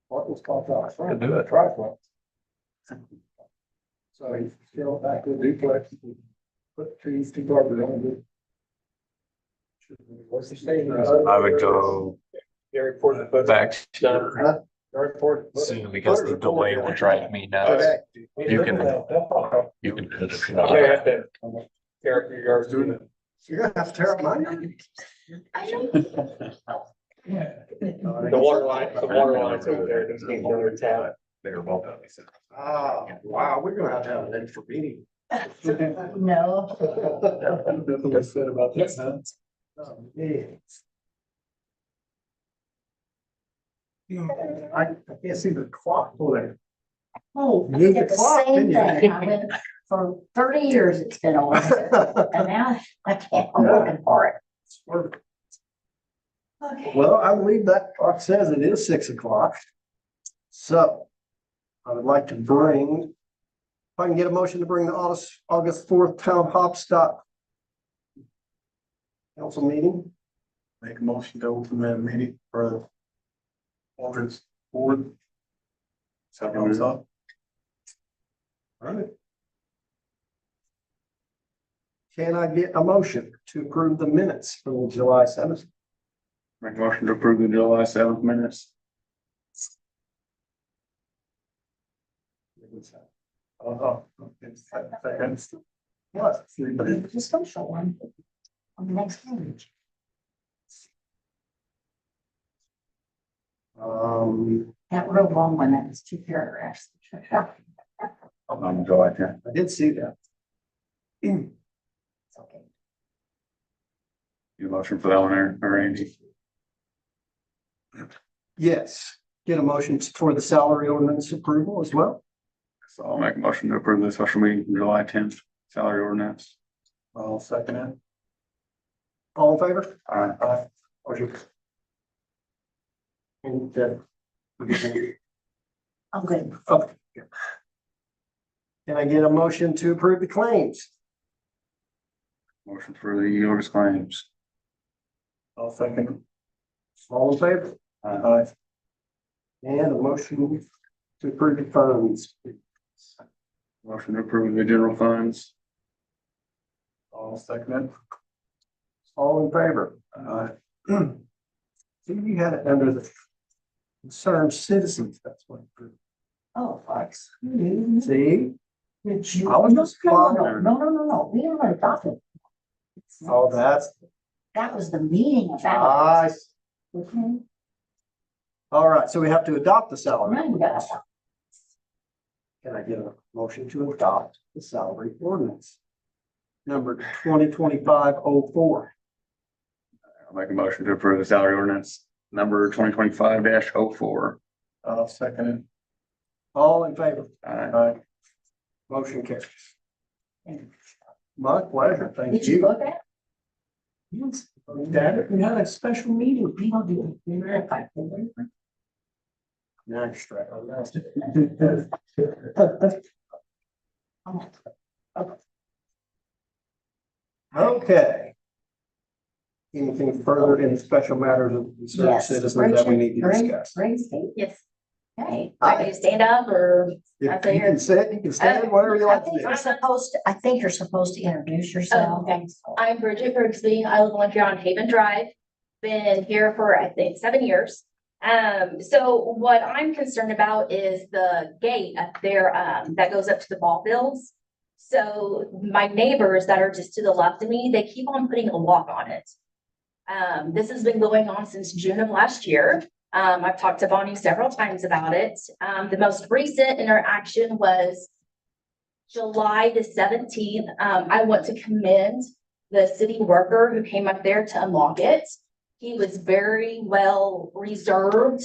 What was called that? Could do it. Triplex. So you scale back to a duplex, put trees together on it. What's the saying? I would go back to Huh? soon because of the way we're driving me nuts. Okay. You can put it if you want. You're gonna have to tear up my yard. The water line's over there, there's another tab. They're both. Oh, wow, we're gonna have an extra meeting. No. Nothing was said about this, huh? Oh, yeah. I can't see the clock over there. Oh, Move the it's the clock, same didn't you? thing. I went for 30 years it's been on. And now I can't, I'm looking for it. Okay. Well, I believe that clock says it is 6 o'clock. So I would like to bring, if I can get a motion to bring the August 4th Town Haubstadt council meeting. Make a motion to open that meeting for August 4th. Second. All right. Can I get a motion to approve the minutes from July 7th? Make a motion to approve the July 7th minutes. Oh, second. What? It's a social one on the next page. That real long one, that was 2 paragraphs. On July 10th. I did see that. It's okay. You motion for that one, or Andy? Yes, get a motion for the salary ordinance approval as well. So I'll make a motion to approve the special meeting from July 10th, salary ordinance. I'll second it. All in favor? Aye. Motion. And, I'm good. okay. Can I get a motion to approve the claims? Motion for the August claims. I'll second. All in favor? Aye. And a motion to approve the funds. Motion to approve the general funds. I'll second it. All in favor? See, you had it under the concerned citizens, that's what. Oh, thanks. See? Did you? I was just No, we haven't adopted. Oh, that's, That was the meeting about. I, Okay. all right, so we have to adopt the salary. Now you got it. Can I get a motion to adopt the salary ordinance? Number 2025-04. I'll make a motion to approve the salary ordinance number 2025-04. I'll second it. All in favor? Aye. Motion carries. My pleasure, thank Did you you. look at? Yes, Dad, we had a special meeting. We don't do it. We verify. Nice try. Okay. Anything further in special matters of concerned Yes. citizens that we need to discuss? Yes. Okay. Do I need to stand up or? You I think- can sit, you can stand, whatever you I like to think do. you're supposed to, I think you're supposed to introduce yourself. Okay. I'm Bridget Grigsby. I live on here on Haven Drive. Been here for, I think, 7 years. So what I'm concerned about is the gate up there, that goes up to the ball fields. So my neighbors that are just to the left of me, they keep on putting a lock on it. This has been going on since June of last year. I've talked to Bonnie several times about it. The most recent interaction was July the 17th. I want to commend the city worker who came up there to unlock it. He was very well reserved.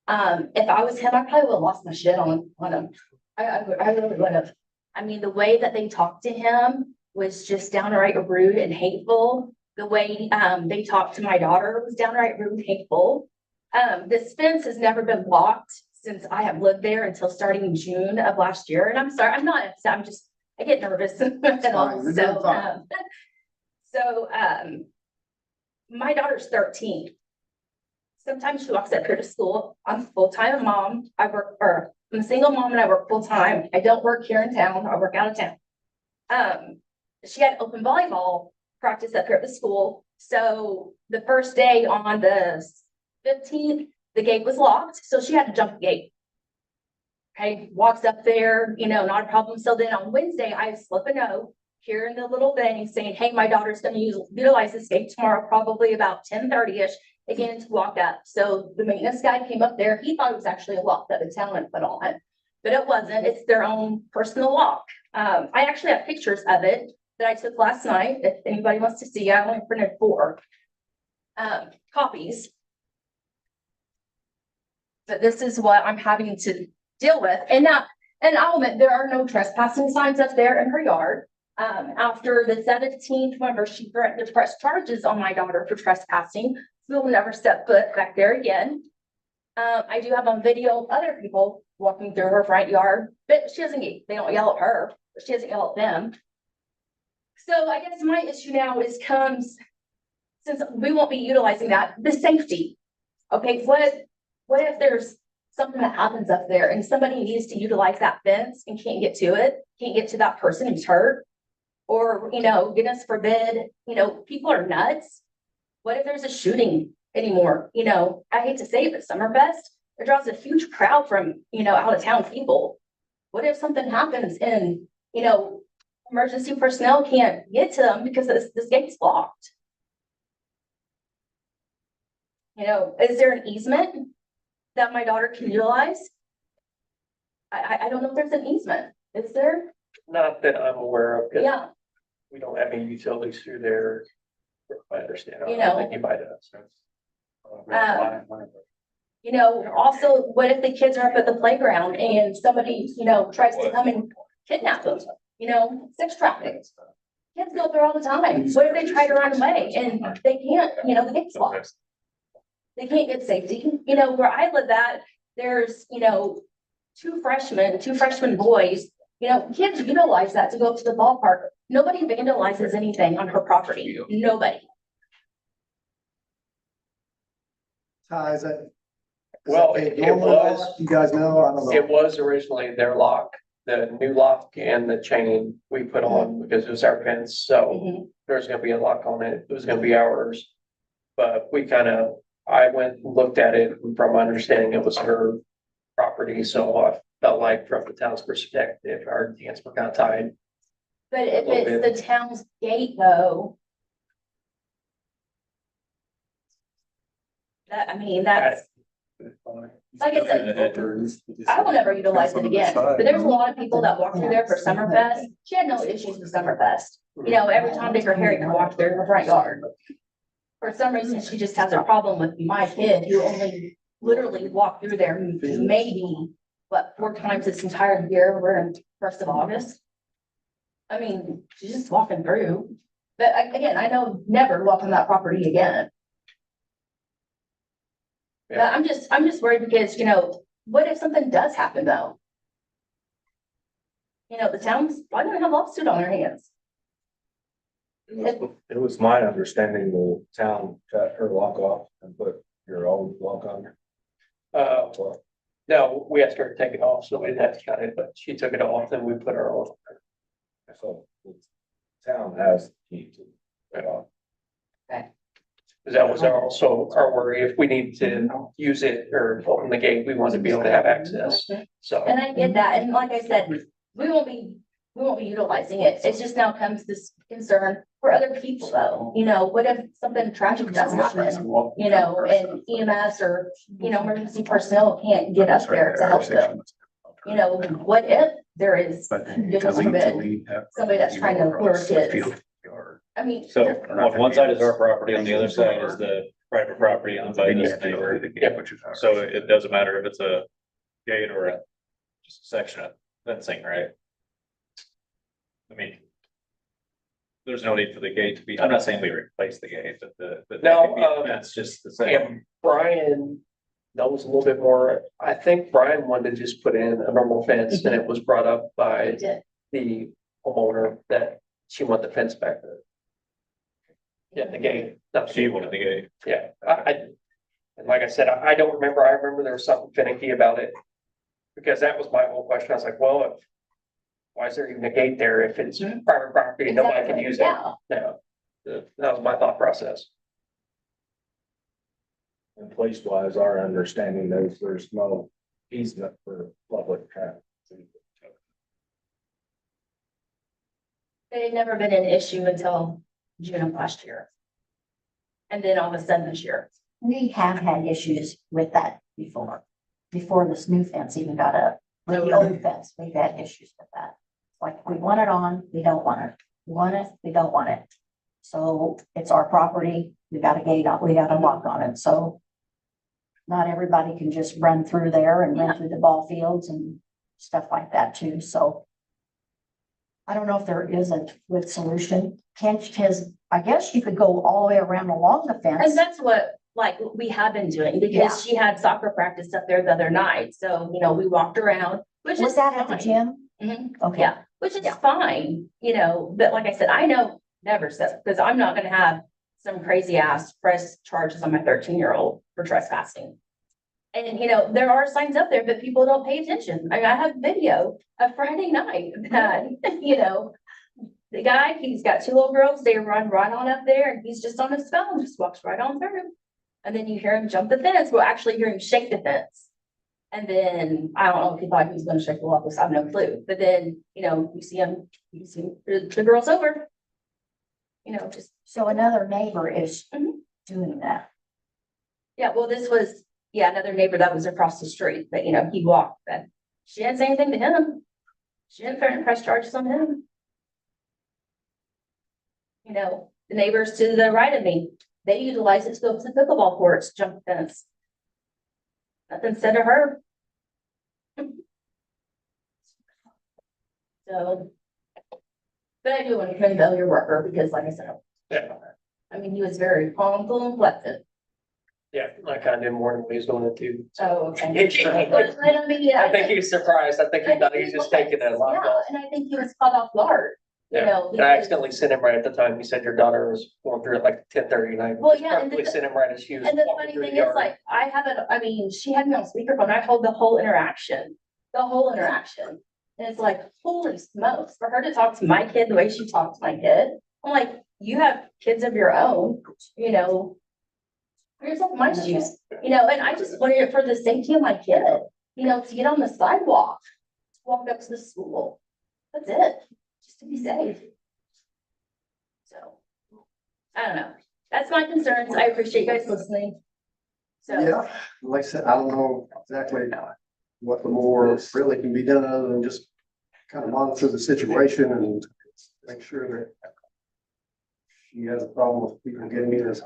If I was him, I probably would have lost my shit on him. I really would have. I mean, the way that they talked to him was just downright rude and hateful. The way they talked to my daughter was downright rude and hateful. This fence has never been locked since I have lived there until starting in June of last year. And I'm sorry, I'm not upset. I get nervous and all. You're doing fine. My daughter's 13. sometimes she walks up here to school. I'm a full-time mom. I'm a single mom and I work full-time. I don't work here in town. I work out of town. She had open volleyball practice up here at the school. So the first day on the 15th, the gate was locked, so she had to jump the gate. Okay, walks up there, not a problem. So then on Wednesday, I slip a note here in the little thing saying, hey, my daughter's gonna utilize this gate tomorrow, probably about 10:30ish, again, to walk up. So the maintenance guy came up there. He thought it was actually a lock that the town had put on, but it wasn't. It's their own personal lock. I actually have pictures of it that I took last night. If anybody wants to see, I only printed 4 copies. But this is what I'm having to deal with. And I'll admit, there are no trespassing signs up there in her yard. After the 17th, remember, she threatened to press charges on my daughter for trespassing. So we'll never step foot back there again. I do have on video other people walking through her front yard, but they don't yell at her, but she doesn't yell at them. So I guess my issue now comes, since we won't be utilizing that, the safety. Okay, what if there's something that happens up there and somebody needs to utilize that fence and can't get to it, can't get to that person who's hurt? Or, goodness forbid, people are nuts. What if there's a shooting anymore? I hate to say it, but Summerfest, it draws a huge crowd from, out of town people. What if something happens and, emergency personnel can't get to them because this gate's blocked? Is there an easement that my daughter can utilize? I don't know if there's an easement. Is there? Not that I'm aware of, because Yeah, we don't have any utilities through there. If I understand. I You don't know. think anybody does. Also, what if the kids are up at the playground and somebody, tries to come and kidnap them? Sex trafficking. Kids go there all the time. What if they try to run away and they can't, the gate's locked? They can't get safety. Where I live at, there's, 2 freshman boys. Kids utilize that to go to the ballpark. Nobody vandalizes anything on her property. Nobody. Ty, is that? Well, is that it normal was- lock? You guys know, I don't know. It was originally their lock, the new lock and the chain we put on because it was our fence, so Mhm. there's gonna be a lock on it. It was gonna be ours. But I went and looked at it, and from my understanding, it was her property, so I felt like from the town's perspective, our hands were kind of tied. But if Little it's bit. the town's gate though. That's, like I said, I will never utilize it again, but there's a lot of people that walk through there for Summerfest. She had no issues with Summerfest. Every time Dick or Harry can walk through her front yard. For some reason, she just has a problem with my kid who only literally walked through there maybe, 4 times this entire year. We're in 1st of August. She's just walking through. But again, I know never walk on that property again. But I'm just worried because, what if something does happen though? The town's probably gonna have a lawsuit on their hands. It was my understanding the town cut her lock off and put your own lock on her. No, we asked her to take it off, so we didn't have to cut it, but she took it off, then we put our own. So the town has the key to it off. Because that was also our worry, if we need to use it or open the gate, we want to be able to have access, so. And I get that, and like I said, we won't be utilizing it. It just now comes this concern for other people though. What if something tragic does happen? And EMS or, emergency personnel can't get up there to help them. What if there is, goodness forbid, somebody that's trying to lure kids? So on one side is our property, on the other side is the private property owned by this neighbor. So it doesn't matter if it's a gate or just a section of fencing, right? There's no need for the gate to be, I'm not saying we replace the gate, but that's just the same. Yeah, Brian knows a little bit more. I think Brian wanted to just put in a normal fence, and it was brought up by the homeowner that she wanted the fence back there. Yeah, the gate. She wanted the gate. Yeah, And like I said, I don't remember, I remember there was something finicky about it. Because that was my whole question, I was like, well, why is there even a gate there if it's private property and nobody can Exactly, use it? yeah. No, that was my thought process. And place wise, our understanding is there's no easement for public traffic. It had never been an issue until June of last year. And then all of a sudden this year. We have had issues with that before this new fence even got up. With the old fence, we've had issues with that. Like, we want it on, we don't want it. We want it, we don't want it. So it's our property, we got a gate on, we got a lock on it, so not everybody can just run through there and run through the ball fields and stuff like that too, so. I don't know if there is a good solution. Because I guess you could go all the way around along the fence. And that's what, like, we have been doing, because she had soccer practice up there the other night, so, you know, we walked around, which Was is that at the fine. gym? Mhm. Okay. Yeah, which is fine, you know, but like I said, I know never said, because I'm not gonna have some crazy ass press charges on my 13-year-old for trespassing. And, you know, there are signs up there, but people don't pay attention. I mean, I have video of Friday night that, you know, the guy, he's got two little girls, they run right on up there and he's just on his phone, just walks right on through. And then you hear him jump the fence, well, actually hear him shake the fence. And then, I don't know if he thought he was gonna shake the wall, because I have no clue, but then, you know, you see the girl's over. You know, just, So another neighbor is Mhm. doing that. yeah, well, this was, yeah, another neighbor that was across the street, but you know, he walked, but she didn't say anything to him. She didn't press charges on him. You know, the neighbors to the right of me, they utilize it to go to pickleball courts, jump the fence. Nothing said to her. So. But I do want to commend your worker, because like I said, Yeah. I mean, he was very calm, cool, and collected. Yeah, I kind of didn't warn him what he was going to do. Oh, okay. I But I mean, yeah. think he was surprised. I think he thought he was just taking it a lot. Yeah, and I think he was caught off guard, you Yeah, know. and I because- accidentally sent him right at the time. He said your daughter was going through it like 10:30 and I Well, yeah, and probably the- sent him right as she was. And the walking funny through thing the is, yard. like, I haven't, I mean, she had me on speakerphone, I heard the whole interaction. And it's like, holy smokes, for her to talk to my kid the way she talked to my kid, I'm like, you have kids of your own, you know. Here's like my shoes, you know, and I just wanted it for the safety of my kid, you know, to get on the sidewalk, to walk up to the school. That's it, just to be safe. So, I don't know, that's my concerns, I appreciate you guys listening. So. Yeah, like I said, I don't know exactly what the more really can be done other than just kind of monitor the situation and make sure that she has a problem with people getting in this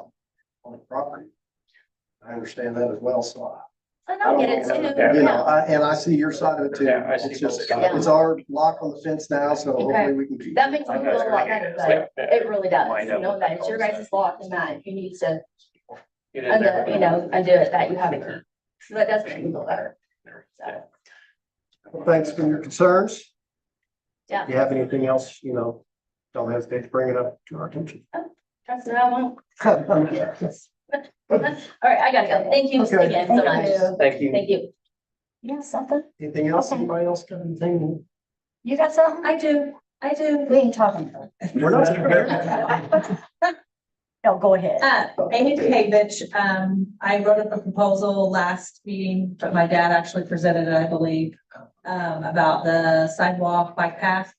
on the property. I understand that as well, so. And I get it too, You know, yeah, and I see your side of it too. Yeah, I see It's just, both sides. it's our lock on the fence now, so hopefully we can keep. that makes me feel a lot better, but it really does, Might you have know, what that they it's your call guys' lock and that you need to Get in there. undo, you know, undo it, that you have a key. So that does make me feel better, so, Well, thanks for your concerns. yeah, If you have anything else, you know, don't hesitate to bring it up to our attention. trust me, I won't. All right, I gotta go, thank you Okay. again so much, Thank you. thank you. You got something? Anything else? Okay. Anybody else got anything? You got something? I do. We ain't talking. We're not. No, go ahead. Amy Dekavich, I wrote up a proposal last meeting, but my dad actually presented it, I believe, about the sidewalk bike path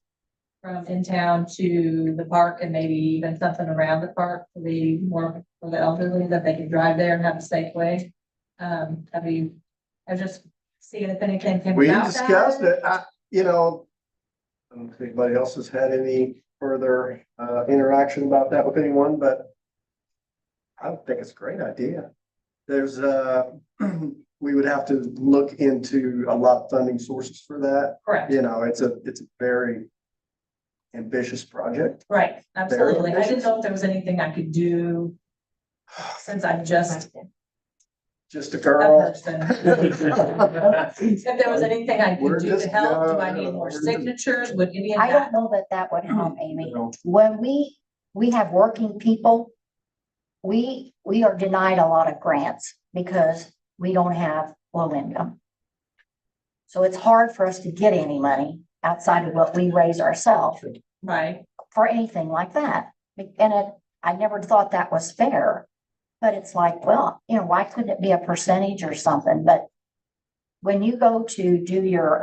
from in town to the park and maybe even something around the park for the more for the elderly that they can drive there and have a safe way. I was just seeing if anything came We about discussed that. it, you know. I don't know if anybody else has had any further interaction about that with anyone, but I think it's a great idea. There's we would have to look into a lot of funding sources for that. Correct, You know, it's a very ambitious project. right, absolutely. I didn't ambitious. know if there was anything I could do since I'm just Just a a girl. person. If there was anything I We're could do to just, help, do I need more we're just- signatures? Would any of I that? don't know that would help, Amy. You know, When we have working people, we are denied a lot of grants because we don't have low income. So it's hard for us to get any money outside of what we raise ourselves Right, for anything like that. I never thought that was fair. But it's like, well, why couldn't it be a percentage or something? But when you go to do your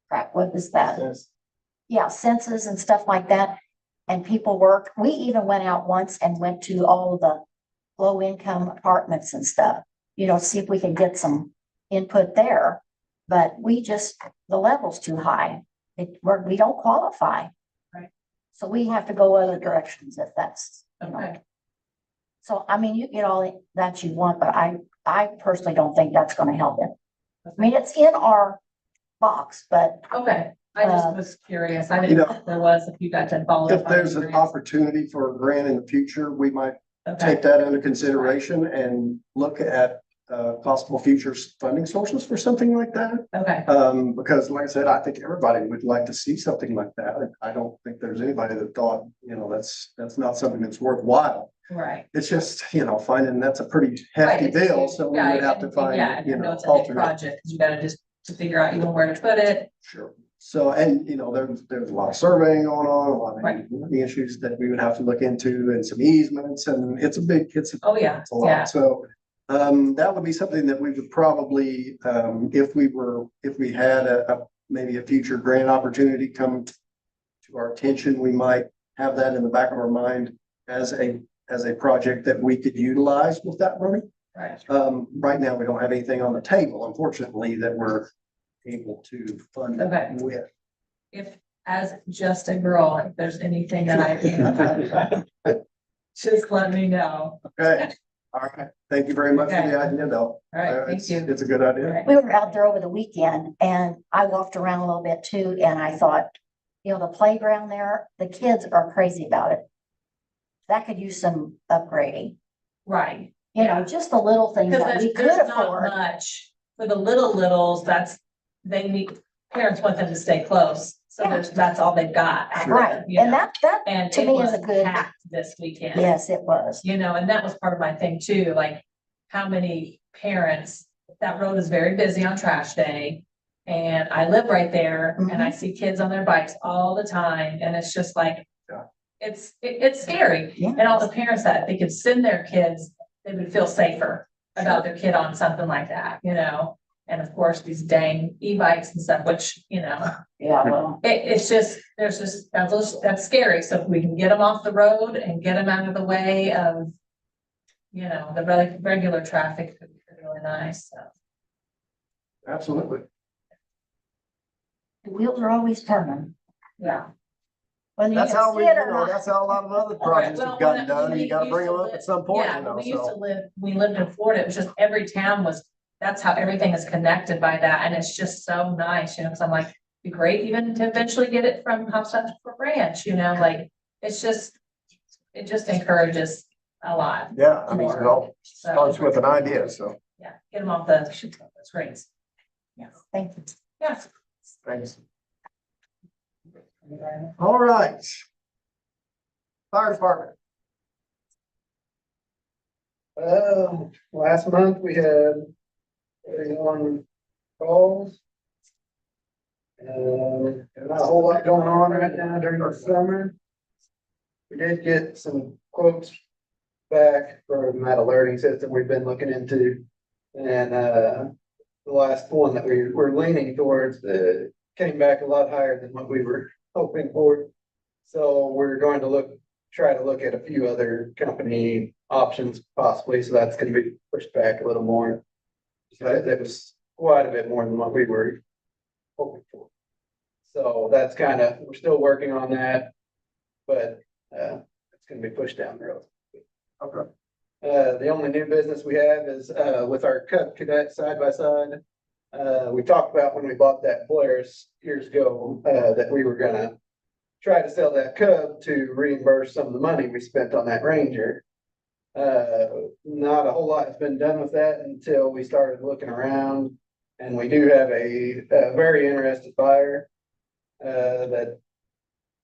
crap, what is that? Yeah, census and stuff like that. And people work, we even went out once and went to all of the low income apartments and stuff, see if we can get some input there. But the level's too high. We don't qualify. Right. So we have to go other directions if that's, okay, So, I mean, you get all that you want, but I personally don't think that's gonna help it. I mean, it's in our box, but okay. I just was curious. I didn't know if there was, if you got to follow up. If there's an opportunity for a grant in the future, we might Okay, take that into consideration and look at possible future funding sources for something like that. okay, Because like I said, I think everybody would like to see something like that. I don't think there's anybody that thought, that's not something that's worthwhile. right. It's just, finding that's a pretty hefty Right, bill, so we yeah, would have to and- find, Yeah, I know it's a big alternate. project, 'cause you gotta just to figure out even where to put it. Sure. So, and there's a lot of surveying going on, a lot of Right. the issues that we would have to look into and some easements, and it's a Oh, yeah, it's a lot. So, that would be something that we would probably, if we had maybe a future grant opportunity come to our attention, we might have that in the back of our mind as a project that we could utilize with that money. right. Right now, we don't have anything on the table, unfortunately, that we're able to fund Okay. it with. If, as just a girl, if there's anything that I can, just let me know. Okay, all right. Thank you very much for Okay. the idea, though. All right, thank It's- you. It's a good idea. All right. we were out there over the weekend and I walked around a little bit too, and I thought, the playground there, the kids are crazy about it. That could use some upgrading, Right. just the little things Because that we there's could not afford. much for the littles, they need, parents want them to stay close. So that's all they've got. Right, you and know. that, And to it me is was a good- packed this weekend. yes, it was. And that was part of my thing too, like how many parents, that road is very busy on trash day. And I live right there and I see kids on their bikes all the time and it's just like, Yeah. it's scary. Yeah. And all the parents that they could send their kids, they would feel safer about their kid on something like that, And of course, these dang e-bikes and stuff, which, Yeah, well, it's just, that's scary. So if we can get them off the road and get them out of the way of, the regular traffic, it'd be really nice, so. Absolutely. the wheels are always turning. Yeah. Whether you That's can how see it or not. that's how a lot of other projects have gotten done. You gotta bring them up at some point, Yeah, when we used to so. we lived in Florida, it was just every town that's how everything is connected by that, and it's just so nice, because I'm like, it'd be great even to eventually get it from Haubstadt to Fort Branch, like, it just encourages a lot. Yeah, I mean, it all So, starts with an idea, so. yeah, get them off the screens. Yes, thank you. Yeah. Thanks. All right. Fire department. Last month we had 31 calls. Not a whole lot going on right now during the summer. We did get some quotes back from that alerting system we've been looking into. And, the last one that we were leaning towards, came back a lot higher than what we were hoping for. So we're going to try to look at a few other company options possibly, so that's gonna be pushed back a little more. So that was quite a bit more than what we were hoping for. So that's we're still working on that, but, it's gonna be pushed down the road. Okay. The only new business we have is, with our Cub Cadet side by side. We talked about when we bought that Polaris years ago, that we were gonna try to sell that Cub to reimburse some of the money we spent on that Ranger. Not a whole lot has been done with that until we started looking around, and we do have a very interested buyer.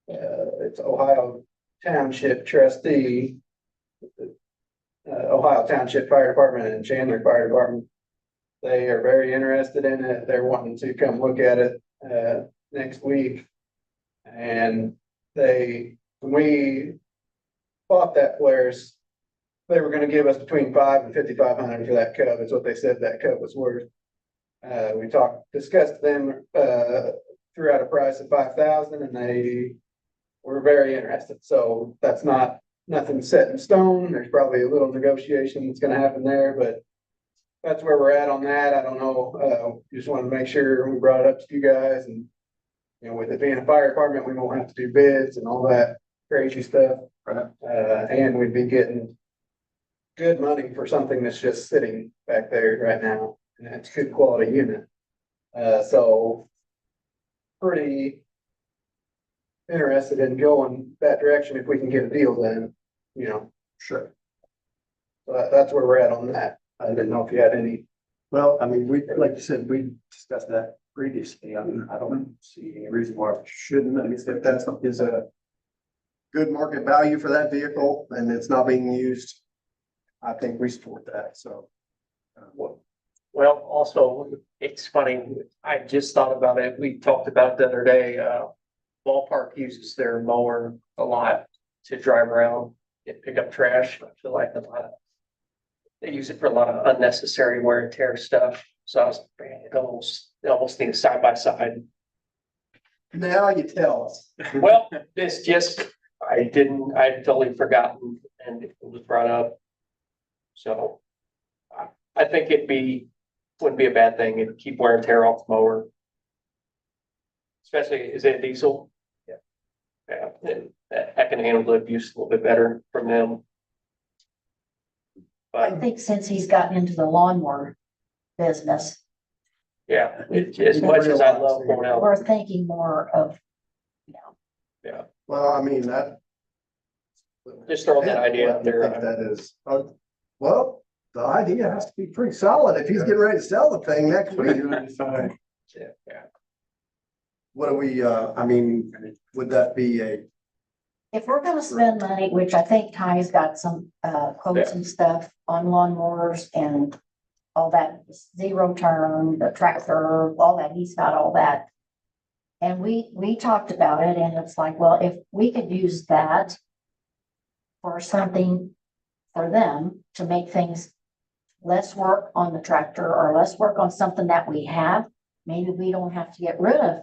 It's Ohio Township trustee. Ohio Township Fire Department and Chandler Fire Department. They are very interested in it. They're wanting to come look at it, next week. And when we bought that Polaris, they were gonna give us between $5,000 and $5,500 for that Cub, is what they said that Cub was worth. We discussed them, threw out a price of 5,000 and they were very interested. So that's nothing set in stone. There's probably a little negotiation that's gonna happen there, but that's where we're at on that. I don't know. Just wanted to make sure we brought it up to you guys and, you know, with it being a fire department, we won't have to do bids and all that crazy stuff. Right. And we'd be getting good money for something that's just sitting back there right now. And it's good quality unit. So pretty interested in going that direction if we can get a deal done, you know. Sure. So that's where we're at on that. I didn't know if you had any. Well, I mean, like you said, we discussed that previously. I mean, I don't see any reason why it shouldn't. I mean, if that is a good market value for that vehicle and it's not being used, I think we support that. So. Well, also, it's funny, I just thought about it, we talked about it the other day, Ballpark uses their mower a lot to drive around and pick up trash. I feel like they use it for a lot of unnecessary wear and tear stuff. So I was, man, it almost needs side by side. Now you tell us. Well, it's just, I'd totally forgotten and it was brought up. So I think wouldn't be a bad thing. It'd keep wear and tear off the mower. Especially, is it diesel? Yeah. Yeah, and that can handle the abuse a little bit better from them. I But think since he's gotten into the lawnmower business, yeah, as much as I love going out. we're thinking more of, you know, Well, I mean, that. Just throwing that idea out there. I think that is, well, the idea has to be pretty solid. If he's getting ready to sell the thing next week. Yeah. What do we, I mean, would that be if we're gonna spend money, which I think Ty's got some quotes and stuff on lawnmowers and all that zero turn, the tractor, all that, he's got all that. And we talked about it and it's like, well, if we could use that for something for them to make things less work on the tractor or less work on something that we have, maybe we don't have to get rid of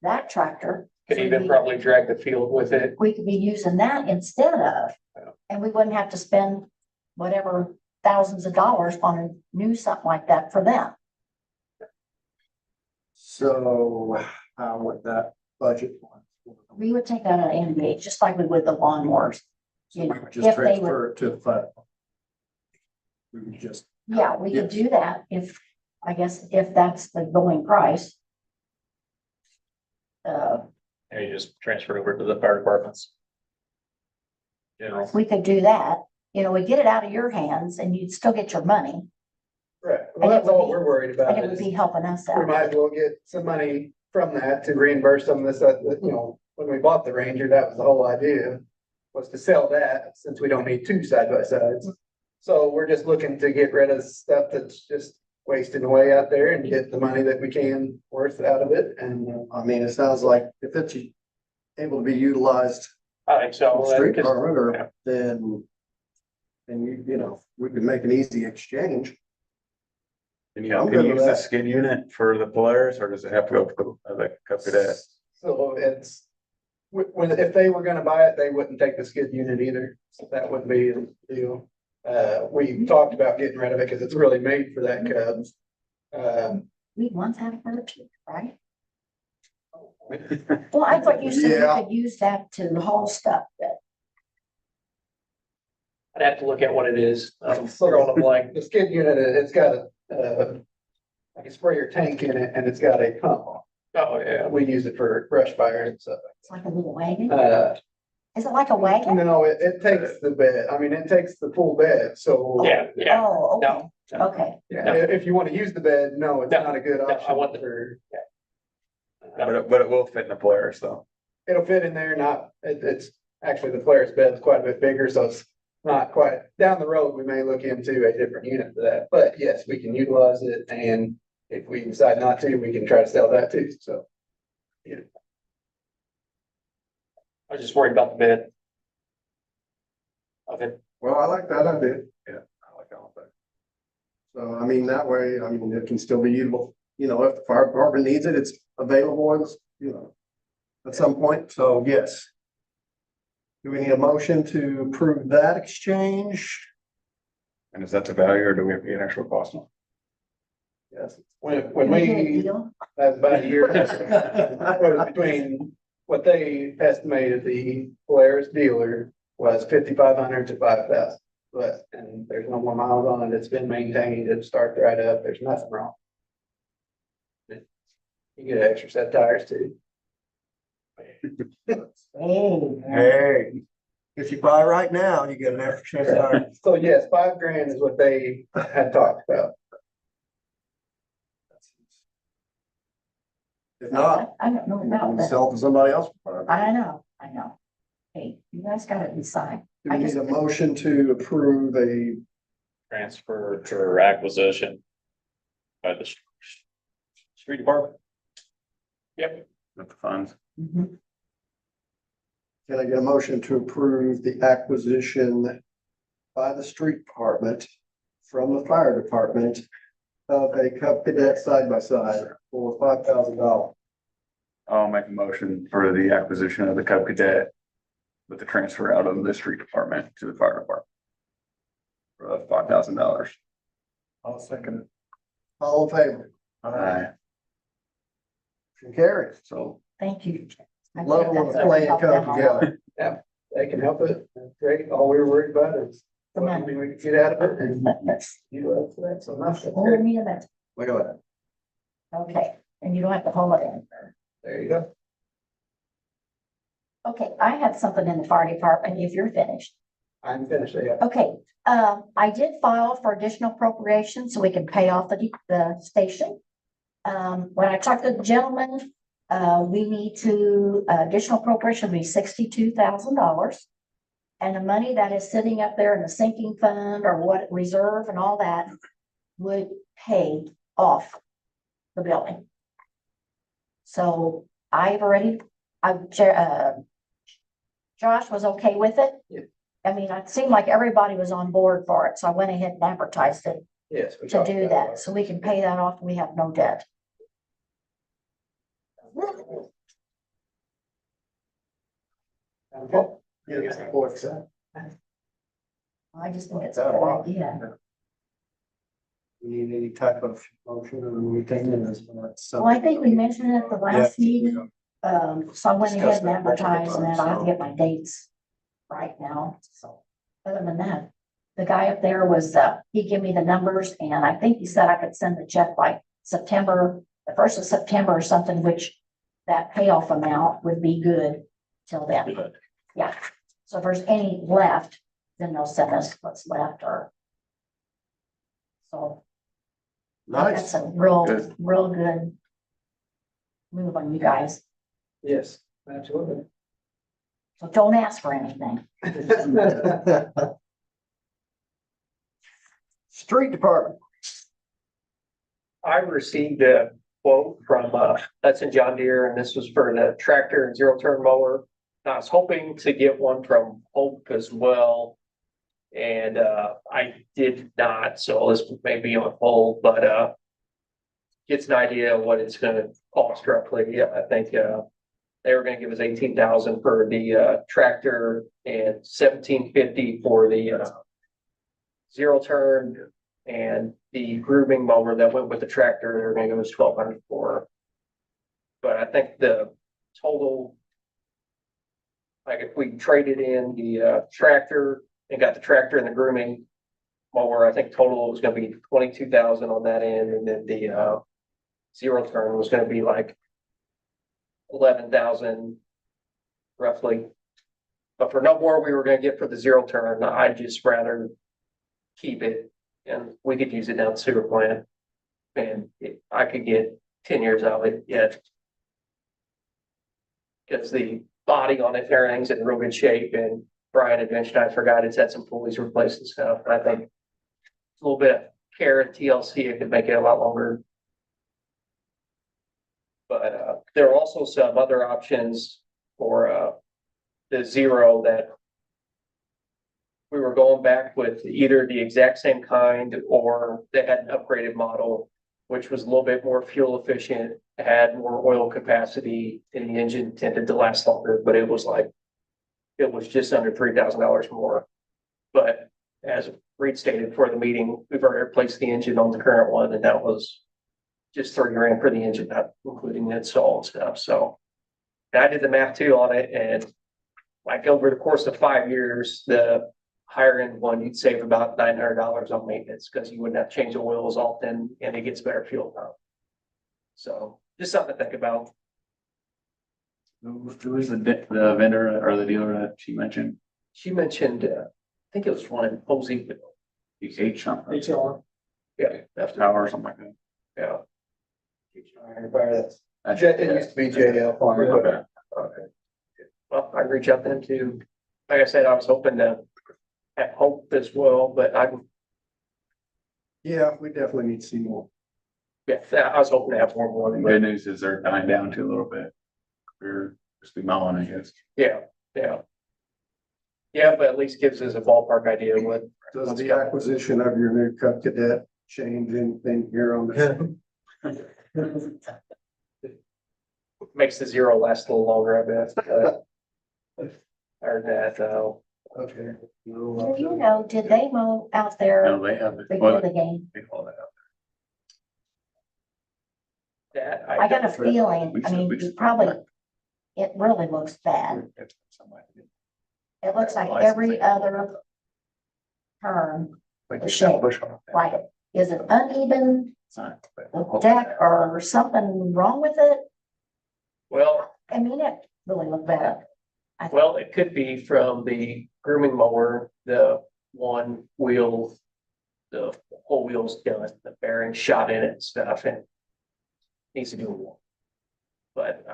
that tractor. Could even probably drag the field with it. We could be using that instead of, and we wouldn't have to spend whatever thousands of dollars on a new something like that for them. so, with that budget? We would take that out of NVH, just like we would the lawnmowers. So we would If just they transfer it to the fund. We would just, Yeah, we could Yes. do that I guess, if that's the going price. And you just transfer it over to the fire departments. General. We could do that, we get it out of your hands and you'd still get your money Right. And Well, it that's would all be- we're worried and about it would is be helping us we out. might as well get some money from that to reimburse some of this, when we bought the Ranger, that was the whole idea. Was to sell that since we don't need two side by sides. So we're just looking to get rid of stuff that's just wasting away out there and get the money that we can worth out of it. And I mean, it sounds like if it's able to be utilized I think so. in the street 'Cause- department or then we could make an easy exchange. Can you I'm good with use the that. skid unit for the Polaris or does it have to go for the cadet? so it's, if they were gonna buy it, they wouldn't take the skid unit either. So that wouldn't be the deal. We talked about getting rid of it because it's really made for that Cub. We once had a purchase, right? Well, I thought you said Yeah. you could use that to haul stuff, but I'd have to look at what it is. So Drawing a blank. the skid unit, it's got like a sprayer tank in it and it's got a pump. Oh, yeah. We use it for brush fire and stuff. it's like a little wagon. Uh, Is it like a wagon? no, it takes the bed. I mean, it takes the full bed. So Yeah, yeah. Oh, okay, No. okay. yeah, if you want to use the bed, no, it's No, not a good no, I option want the- for. But it will fit in the Polaris though. It'll fit in there, it's actually the Polaris bed's quite a bit bigger, so it's not quite, down the road, we may look into a different unit for that, but yes, we can utilize it, and if we decide not to, we can try to sell that too, so. I was just worried about the bid. Okay, Well, I like that idea. Yeah, I like all that. So, I mean, that way, I mean, it can still be usable, you know, if the fire department needs it, it's available, and, you know, at some point, so yes. Do we need a motion to approve that exchange? And is that the value or do we have to get an actual cost? Yes. When Can we get a we, deal? that's about a year, was between what they estimated the Polaris dealer was 5,500 to 5,000. But, and there's no more miles on it, it's been maintained, it starts right up, there's nothing wrong. You get extra set tires too. Oh, hey, if you buy right now, you get an extra chance tire. So yes, $5,000 is what they had talked about. If not, I don't know you about can that. sell to somebody else. I know. Hey, you guys gotta decide. Do we need a motion to approve a, Transfer or acquisition by the street department. yep, With the funds? Mhm. can I get a motion to approve the acquisition by the street department from the fire department of a Cub Cadet side by side for $5,000? I'll make a motion for the acquisition of the Cub Cadet with the transfer out of the street department to the fire department. For $5,000. I'll second it. All in favor? Aye. Motion carries. So Thank you. I love think when that's the gonna plan help comes them a lot. together. They can help it, that's great, all we were worried about is The what money. we could get out of it, and you, that's enough. Hold me a minute. Look at that. Okay, and you don't have to hold it in. There you go. Okay, I have something in the fire department if you're finished. I'm finished, yeah. Okay, I did file for additional appropriation so we can pay off the station. When I talked to the gentleman, we need to, additional appropriation will be $62,000. And the money that is sitting up there in the sinking fund or what reserve and all that would pay off the building. So Josh was okay with it. Yeah. I mean, it seemed like everybody was on board for it, so I went ahead and advertised it Yes. we to talked do about that, it. so we can pay that off, and we have no debt. Okay. Yeah, it's the fourth set. I just think it's a good idea. We need any type of motion or anything in this. Well, I think we mentioned it at the last meeting, so I went ahead Discussed and that advertised, and then I have to so. get my dates right now, so. Other than that, the guy up there was, he gave me the numbers, and I think he said I could send the check by September, the 1st of September or something, which that payoff amount would be good till then. Yeah, so if there's any left, then they'll send us what's left or. So. Nice. That's a real Good. good move on you guys. Yes, absolutely. So don't ask for anything. Street department. I received a quote from, Hudson John Deere, and this was for the tractor and zero turn mower. And I was hoping to get one from Hope as well. And, I did not, so this may be on hold, but, gets an idea of what it's gonna cost roughly. Yeah, I think, they were gonna give us 18,000 for the, tractor and 1,750 for the, zero turn. And the grooming mower that went with the tractor, they were gonna give us 1,200 for. But I think the total, like if we traded in the tractor and got the tractor and the grooming mower, I think total was gonna be 22,000 on that end, and then the zero turn was gonna be like 11,000 roughly. But for no more we were gonna get for the zero turn, I'd just rather keep it, and we could use it down the sewer plant. And I could get 10 years out of it yet. Because the body on it, everything's in real good shape, and Brian had mentioned, I forgot it's had some pulleys replaced and stuff, and I think a little bit of care at TLC, it could make it a lot longer. But, there are also some other options for, the Zero that we were going back with either the exact same kind or they had an upgraded model, which was a little bit more fuel efficient, had more oil capacity, and the engine tended to last longer, but it was just under $3,000 more. But as Reed stated for the meeting, we've already replaced the engine on the current one, and that was just $30,000 for the engine, not including the install and stuff. So I did the math too on it, and like over the course of 5 years, the higher end one, you'd save about $900 on maintenance because you wouldn't have to change the oil as often, and it gets better fuel economy. So just something to think about. Who is the vendor or the dealer that she mentioned? She mentioned, I think it was one in Posey. H something. Yeah, that's Power or something like that. yeah. It used to be JL Farmer. Okay. Okay. Well, I reach out to them too. Like I said, I was hoping to have hope as well, but Yeah, we definitely need to see more. yeah, I was hoping to have more The money. good news is they're dying down too a little bit. We're just be mowing, I guess. Yeah, yeah. Yeah, but at least gives us a ballpark idea of what. Does the acquisition of your new Cub Cadet change anything here on this? Makes the Zero last a little longer, I bet. Or that, Okay. Do you know, did they mow out there No, they have. before the game? They call that out. that. I got a We feeling, I should- mean, we you should- probably, it really looks bad. It looks like every other turn, Like the shape, bush on it. like, is it uneven It's not, but- the deck or something wrong with it? Well, I mean, it really looked bad. I think. well, it could be from the grooming mower, the one wheel, the whole wheel's done, the bearing shot in it and stuff, and needs to do more. But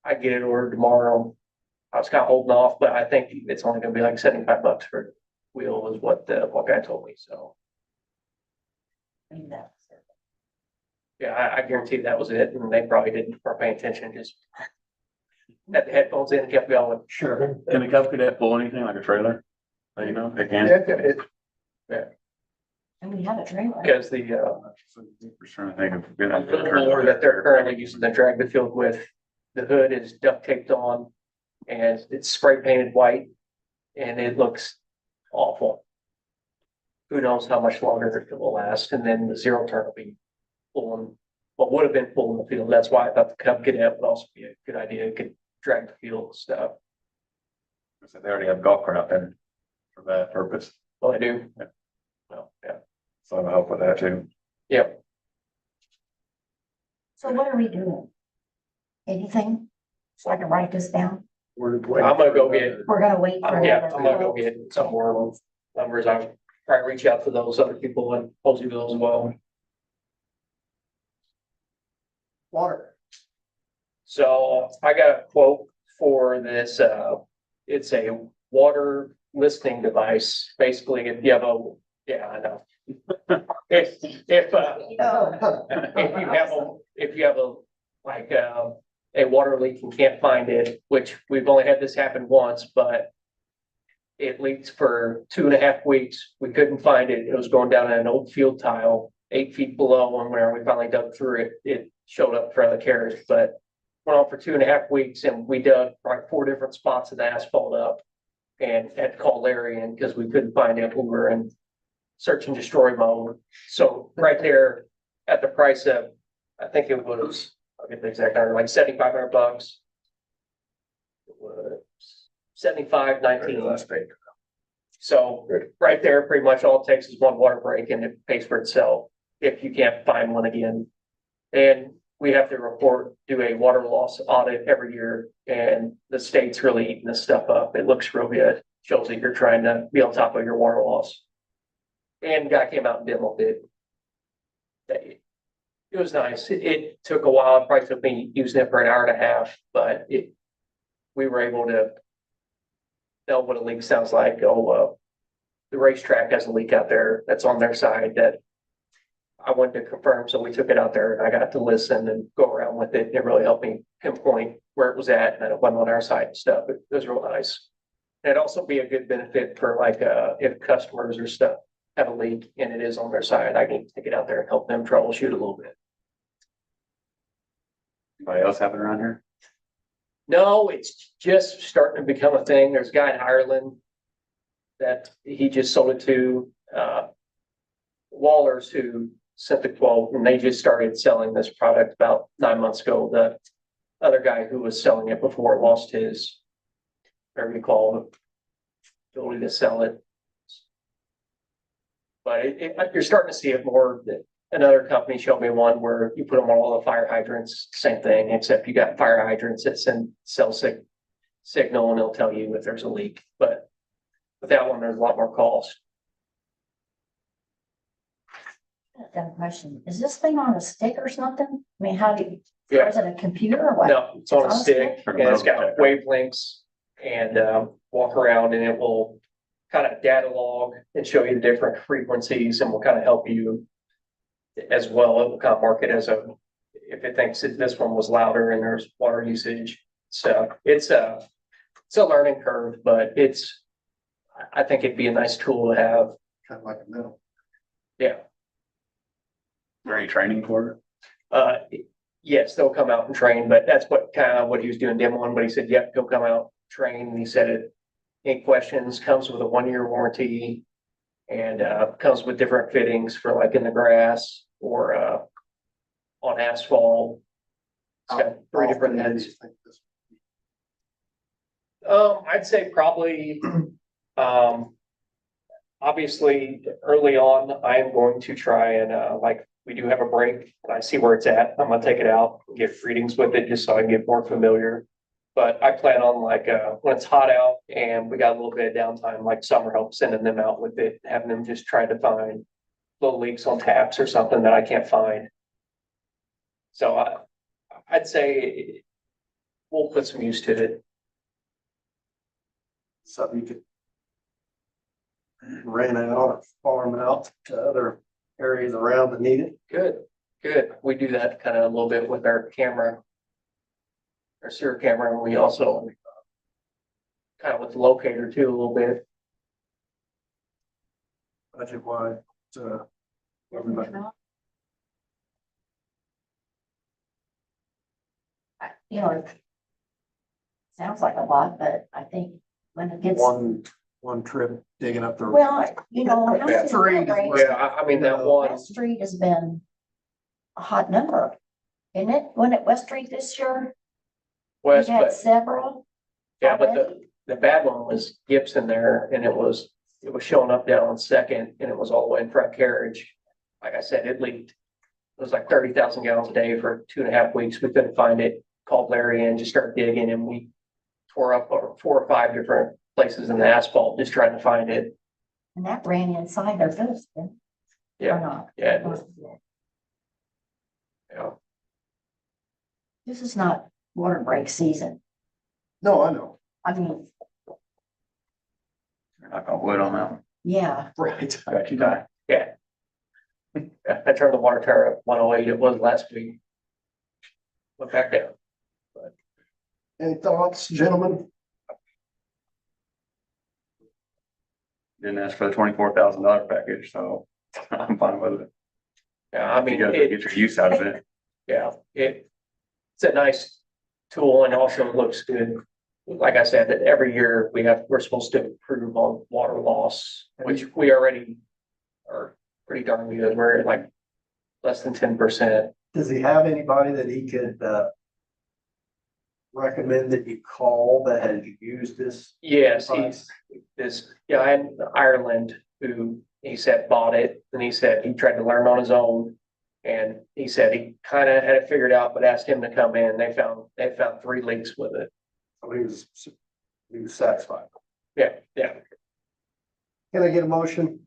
I get it ordered tomorrow. I was kind of holding off, but I think it's only gonna be like $75 for the wheel is what the guy told me, so. I mean, that's- Yeah, I guarantee that was it, and they probably didn't start paying attention, just had the headphones in and kept going. Sure. Can the Cub Cadet pull anything like a trailer? You know, they can. And we have a trailer. Because the, Just trying to think of. the mower that they're currently using to drag the field with, the hood is duct taped on and it's spray painted white and it looks awful. Who knows how much longer it will last, and then the Zero turn will be pulling, what would have been pulling the field. That's why I thought the Cub Cadet would also be a good idea. It could drag the field and stuff. They already have golf cart out there for that purpose. Well, I do. Yeah. Well, yeah, So I'm help with that too. yep. So what are we doing? Anything? So I can write this down. I'm gonna go get, We're gonna wait for. yeah, another I'm gonna go quote. get some more numbers. I'll probably reach out to those other people in Poseyville as well. Water. So I got a quote for this, it's a water listening device. Basically, if you have yeah, I know. If you have a, like, a water leak and can't find it, which we've only had this happen once, but it leaked for 2.5 weeks. We couldn't find it. It was going down an old field tile, 8 feet below, and when we finally dug through it, it showed up for the carriage, but went on for 2.5 weeks, and we dug like 4 different spots of the asphalt up and had to call Larry in because we couldn't find it. We were in search and destroy mode. So right there at the price of, I think it was, I'll get the exact number, like $7,500. It was 75.19. Last page. So right there, pretty much all it takes is one water break and it pays for itself if you can't find one again. And we have to do a water loss audit every year, and the state's really eating this stuff up. It looks real good. Shows that you're trying to be on top of your water loss. And the guy came out and demoed it. It was nice. It took a while. It probably took me using it for an hour and a half, but we were able to know what a leak sounds like. The racetrack has a leak out there that's on their side that I wanted to confirm, so we took it out there and I got to listen and go around with it. It really helped me pinpoint where it was at and that it wasn't on our side and stuff. It was real nice. And it'd also be a good benefit for like, if customers or stuff have a leak and it is on their side, I can take it out there and help them troubleshoot a little bit. Anybody else have it around here? No, it's just starting to become a thing. There's a guy in Ireland that he just sold it to, Wallers, who sent the quote, and they just started selling this product about 9 months ago. The other guy who was selling it before lost his, whatever you call it, ability to sell it. But you're starting to see it more. Another company showed me one where you put them on all the fire hydrants, same thing, except you got fire hydrants that send cell signal and it'll tell you if there's a leak. But with that one, there's a lot more calls. Dumb question. Is this thing on a stick or something? I mean, how do you, Yeah. is it a computer or what? No, it's on a stick and it's got wavelengths and walk around and it will kind of data log and show you the different frequencies and will kind of help you as well. It will kind of mark it as if it thinks that this one was louder and there's water usage. So it's a learning curve, but I think it'd be a nice tool to have. Kind of like a middle. Yeah. Is there any training for it? Yes, they'll come out and train, but that's what he was doing demoing, but he said, yep, he'll come out, train, and he said any questions, comes with a 1-year warranty and comes with different fittings for like in the grass or on asphalt. It's got 3 different heads. I'd say probably obviously early on, I am going to try and like we do have a break and I see where it's at. I'm gonna take it out and get readings with it just so I can get more familiar. But I plan on like when it's hot out and we got a little bit of downtime, like summer help, sending them out with it, having them just try to find little leaks on taps or something that I can't find. So I'd say we'll put some use to it. Something you could rent out or farm out to other areas around that need it. Good. We do that kind of a little bit with our camera, our sewer camera, and we also kind of with the locator too, a little bit. Budget wise, everybody. You know, it sounds like a lot, but I think when it gets, One trip digging up the. well, you know, how many Three. breaks? Yeah, I mean, that one, West Street has been a hot number, isn't it? Wasn't it West Street this year? West, We've had but several. yeah, but already. the bad one was Gibson there and it was showing up down on Second and it was all the way in front carriage. Like I said, it leaked. It was like 30,000 gallons a day for 2.5 weeks. We couldn't find it. Called Larry in, just started digging and we tore up 4 or 5 different places in the asphalt, just trying to find it. And that ran inside their building. Or Yeah, not. yeah, yeah. This is not water break season. No, I know. I mean, Knock on wood on that one. yeah, Right. I got you, Ty. Yeah. I turned the water tower up 108. It was last week. Went back down. Any thoughts, gentlemen? Didn't ask for the $24,000 package, so I'm fine with it. Yeah, I You mean, guys get your use out of it. yeah, it's a nice tool and also looks good. Like I said, that every year we're supposed to improve on water loss, which we already are pretty darn good. We're at like less than 10%. Does he have anybody that he could, recommend that you call that has used this? Yes, device? this guy in Ireland who he said bought it and he said he tried to learn on his own. And he said he kind of had it figured out, but asked him to come in. They found 3 leaks with it. So he was satisfied. Yeah. Can I get a motion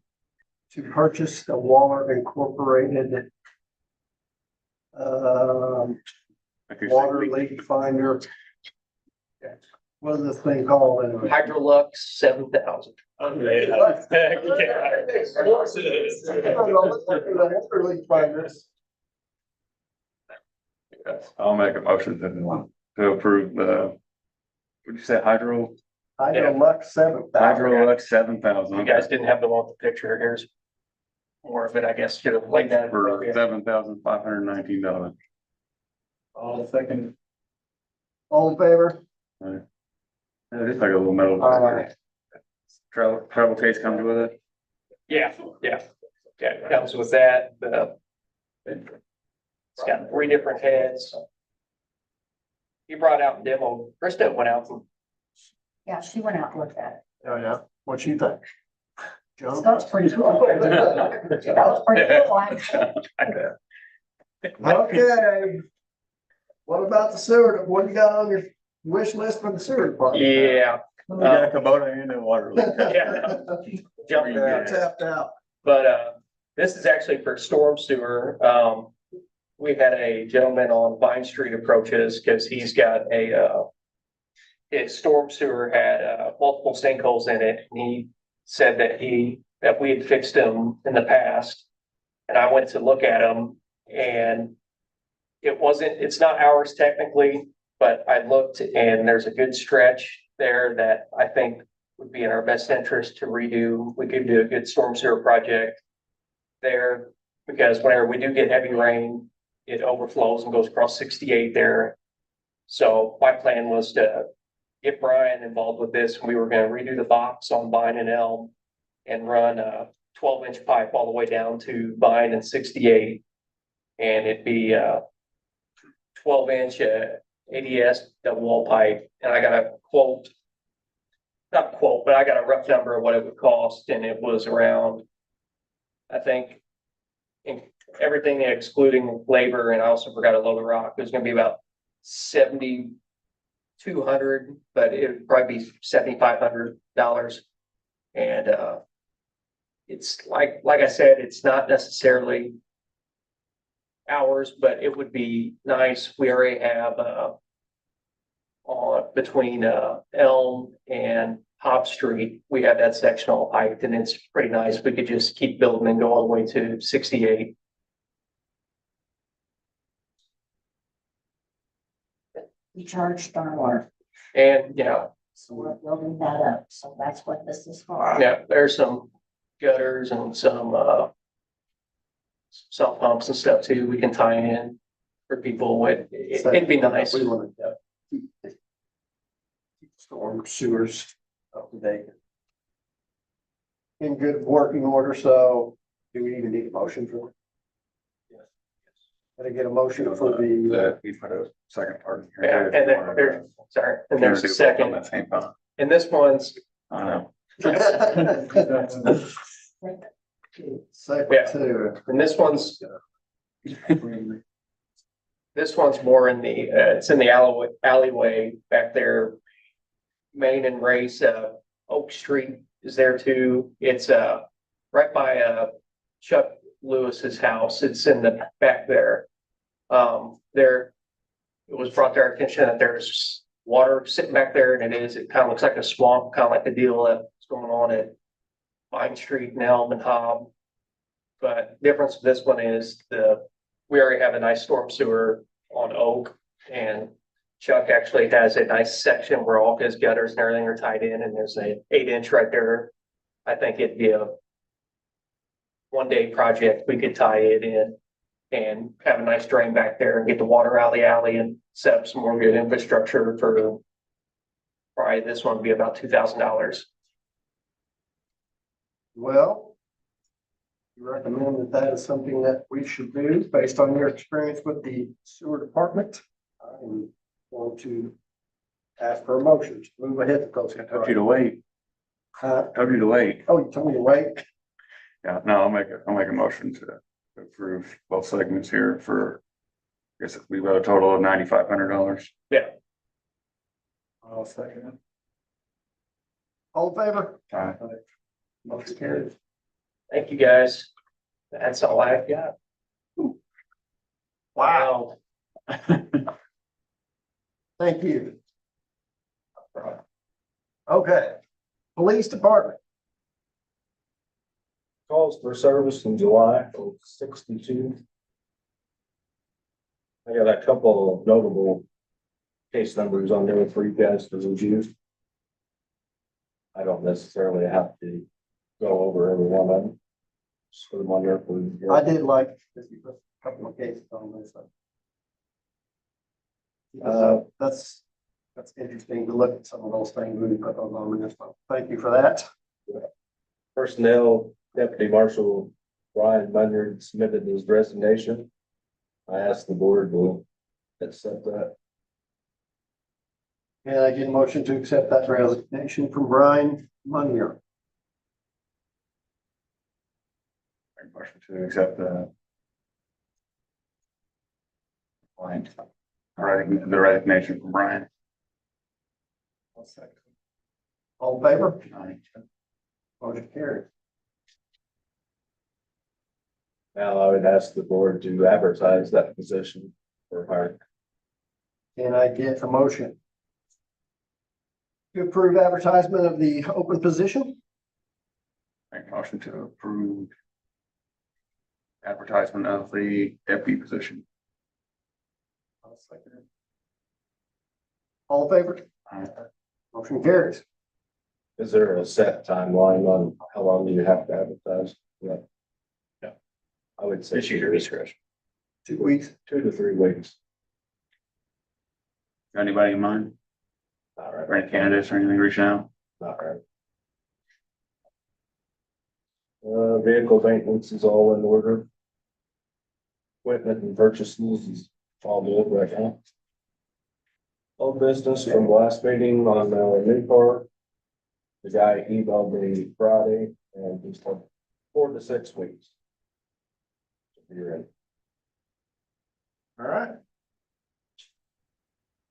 to purchase the Waller Incorporated Like you're water saying, leak finder what is this thing called anyway? Hydrolux 7,000. Yes, I'll make a motion to approve the, what'd you say, Hydrolux 7,000. Hydrolux 7,000. You guys didn't have the one with the picture. Here's more of it, I guess. Should have laid that. For $7,519. All second. All in favor? It's like a little metal. Travel case comes with it. Yeah, yeah. Yeah, it comes with that, it's got 3 different heads. You brought out and demo, Krista went out and Yeah, she went out and looked at Oh, yeah. What you think? it. Joe? That's pretty cool. That was pretty cool, actually. Okay. What about the sewer? What you got on your wish list for the sewer department? yeah, We got a Kubota and a water leak. yeah. Jumping Yeah, in. tapped out. But this is actually for storm sewer. We had a gentleman on Vine Street approach us because he's got his storm sewer had multiple sinkholes in it. And he said that we had fixed them in the past. And I went to look at them and it's not ours technically, but I looked and there's a good stretch there that I think would be in our best interest to redo. We could do a good storm sewer project there because whenever we do get heavy rain, it overflows and goes across 68 there. So my plan was to get Brian involved with this. We were going to redo the box on Vine and Elm and run a 12-inch pipe all the way down to Vine and 68. And it'd be 12-inch ADS double wall pipe. And I got a but I got a rough number of what it would cost. And it was around, I think, in everything excluding labor, and I also forgot to load the rock, it was gonna be about 7,200, but it would probably be $7,500. And it's like I said, it's not necessarily ours, but it would be nice. We already have on between Elm and Hop Street, we have that section all piped and it's pretty nice. We could just keep building and go all the way to 68. We charge stormwater, And yeah, so we're building that up, so that's what this is for. yeah, there's some gutters and some sump pumps and stuff too. We can tie in for people. It'd be nice. We want to keep the storm sewers up to date. In good working order, so do we even need a motion for it? Gotta get a motion for the, We put a second part. in Yeah, here. and then there's, sorry, and there's a On second, that same time. and this one's, I know. second Yeah. too. and this one's more in the, it's in the alleyway back there. Main and Race, Oak Street is there too. It's, right by, Chuck Lewis's house. It's in the back there. It was brought to our attention that there's water sitting back there and it kind of looks like a swamp, kind of like the deal that's going on at Vine Street and Elm and Hobb. But difference with this one is we already have a nice storm sewer on Oak, and Chuck actually has a nice section where all his gutters and everything are tied in, and there's an 8-inch right there. I think it'd be a one-day project. We could tie it in and have a nice drain back there and get the water out of the alley and set up some more good infrastructure for probably this one would be about $2,000. Well, you recommend that that is something that we should do based on your experience with the sewer department? I'm going to ask for a motion to move ahead with those. I told you to wait. Huh? Told you to wait. Oh, you told me to wait? Yeah, no, I'll make a motion to approve both segments here for, I guess we've got a total of $9,500. Yeah. I'll second it. All in favor? Aye. Motion carries. Thank you, guys. That's all I've got. Wow. Thank you. Okay, police department. Calls for service in July of 62. I got a couple of notable case numbers on there for you guys to review. I don't necessarily have to go over every one of them. Just put them on there for you. I did like this, you put a couple of cases on this. That's interesting to look at some of those things when you put those on this one. Thank you for that. Personnel Deputy Marshal Brian Bunyard submitted his resignation. I asked the board to accept that. And I get a motion to accept that resignation from Brian Munier. Make a motion to accept the the resignation from Brian. All in favor? Aye. Motion carried. Now I would ask the board to advertise that position for hire. And I get a motion to approve advertisement of the open position. Make a motion to approve advertisement of the deputy position. All in favor? Aye. Motion carries. Is there a set timeline on how long you have to advertise? Yeah. Yeah. I would say It's your discretion. 2 weeks. 2 to 3 weeks. Got anybody in mind? All right. Or any candidates or anything reaching out? Not right. Vehicle maintenance is all in order. Equipment and purchases is all good right now. Old business from last meeting on new car. The guy emailed me Friday and he said 4 to 6 weeks. You're in. All right.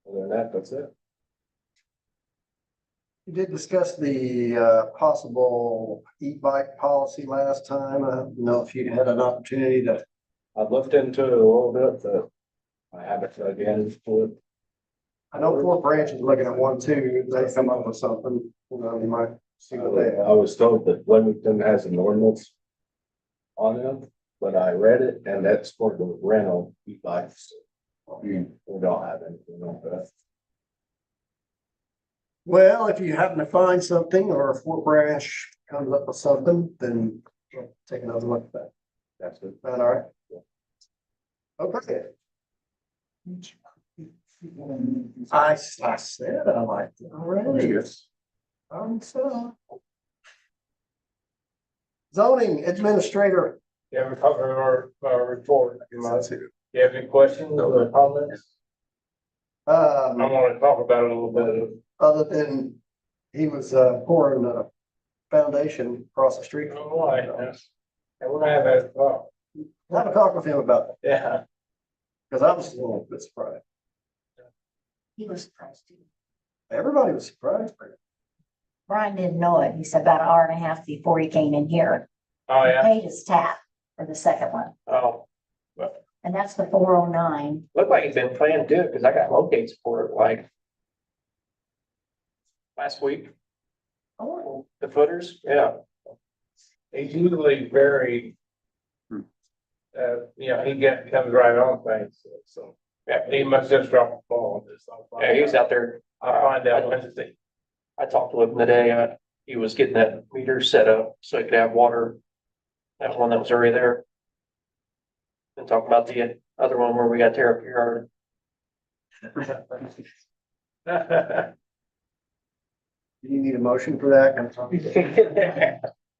Other than that, that's it. We did discuss the possible e-bike policy last time. I don't know if you had an opportunity to. I've looked into it a little bit, but I haven't dug into it. I know Fort Branch is looking at one too. They come up with something, you know, you might see what they I have. was told that Flemington has an ordinance on them, but I read it and that's for the rental e-bikes. We don't have anything like that. Well, if you happen to find something or if Fort Branch comes up with something, then we'll take another look at that. That's it. Is that all right? Okay. I said I liked it already. So. Zoning administrator. Yeah, we covered our report. That's Do who. you have any questions or comments? I want to talk about it a little bit. Other than he was pouring a foundation across the street. I don't know why. And we're gonna have that talk. Have a talk with him about it, Yeah. because I was a little bit surprised. He was surprised too. Everybody was surprised. Brian didn't know it. He said about an hour and a half before he came in here. Oh, He yeah. paid his tap for the second one, Oh, and that's the 409. looked like he's been planning to do it because I got locates for it like last week. Oh, The footers, yeah. He's usually very, comes right on things. So, yeah, he must just drop the ball on this. Yeah, he was out there. I'll find out Wednesday. I talked to him today. He was getting that meter set up so he could have water. That one that was already there. And talk about the other one where we got tear up your yard. You need a motion for that? I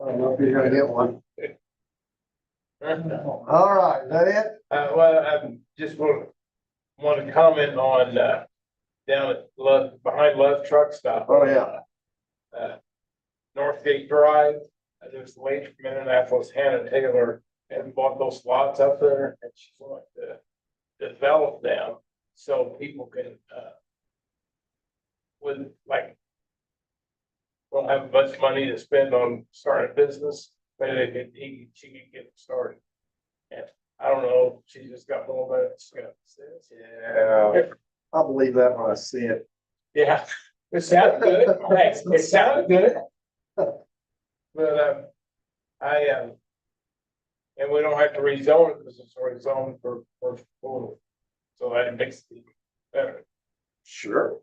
don't know if you're gonna get one. All right, is that it? Well, I just want to comment on, down at behind Love Truck Stop. Oh, yeah. Northgate Drive, there's a lady from Indianapolis, Hannah Taylor, and bought those lots up there, and she's wanting to develop them so people can, won't have much money to spend on starting a business, but she can get started. And I don't know, she just got more about it. Yeah, I believe that when I see it. Yeah, It sounded good. Hey, it sounded good. But, and we don't have to rezone it because it's already zoned for, so that makes it better. Sure.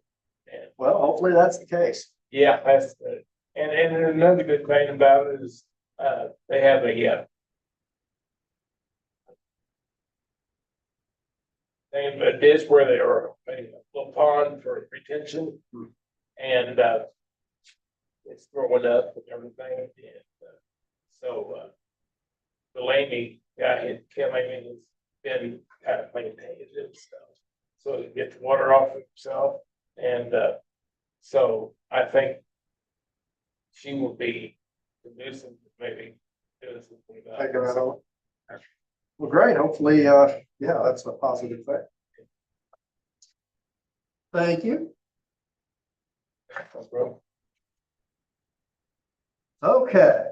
And, Well, hopefully that's the case. yeah, that's good. And another good thing about it is, they have they have a ditch where they are, a little pond for retention. And, it's growing up and everything, and, so, Delaney, guy, Kim, I mean, has been kind of maintaining it and stuff. So he gets water off of himself, and, so I think she will be producing, maybe doing something about Take it it. out. Well, great. Hopefully, yeah, that's a positive thing. Thank you. Okay.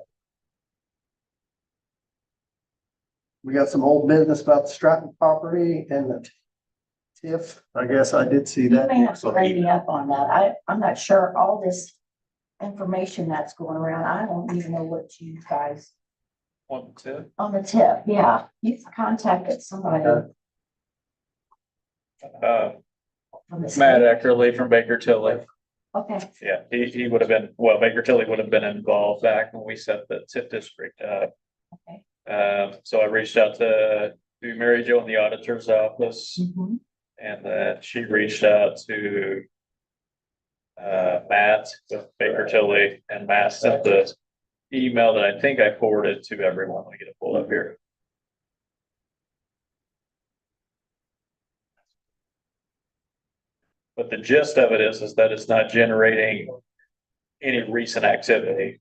We got some old business about the Stratton property and the TIF. I guess I did see You that. may have to read me up on that. I'm not sure all this information that's going around. I don't even know what you guys One, two. on the tip. Yeah, you've contacted somebody from the Matt state. Eckerly from Baker Tilly. Okay, Yeah, he would have been, well, Baker Tilly would have been involved back when we set the TIF district up. okay. So I reached out to Mary Jo in the auditor's office, Mhm. and then she reached out to Matt with Baker Tilly, and Matt sent the email that I think I forwarded to everyone. Let me get it pulled up here. But the gist of it is that it's not generating any recent activity.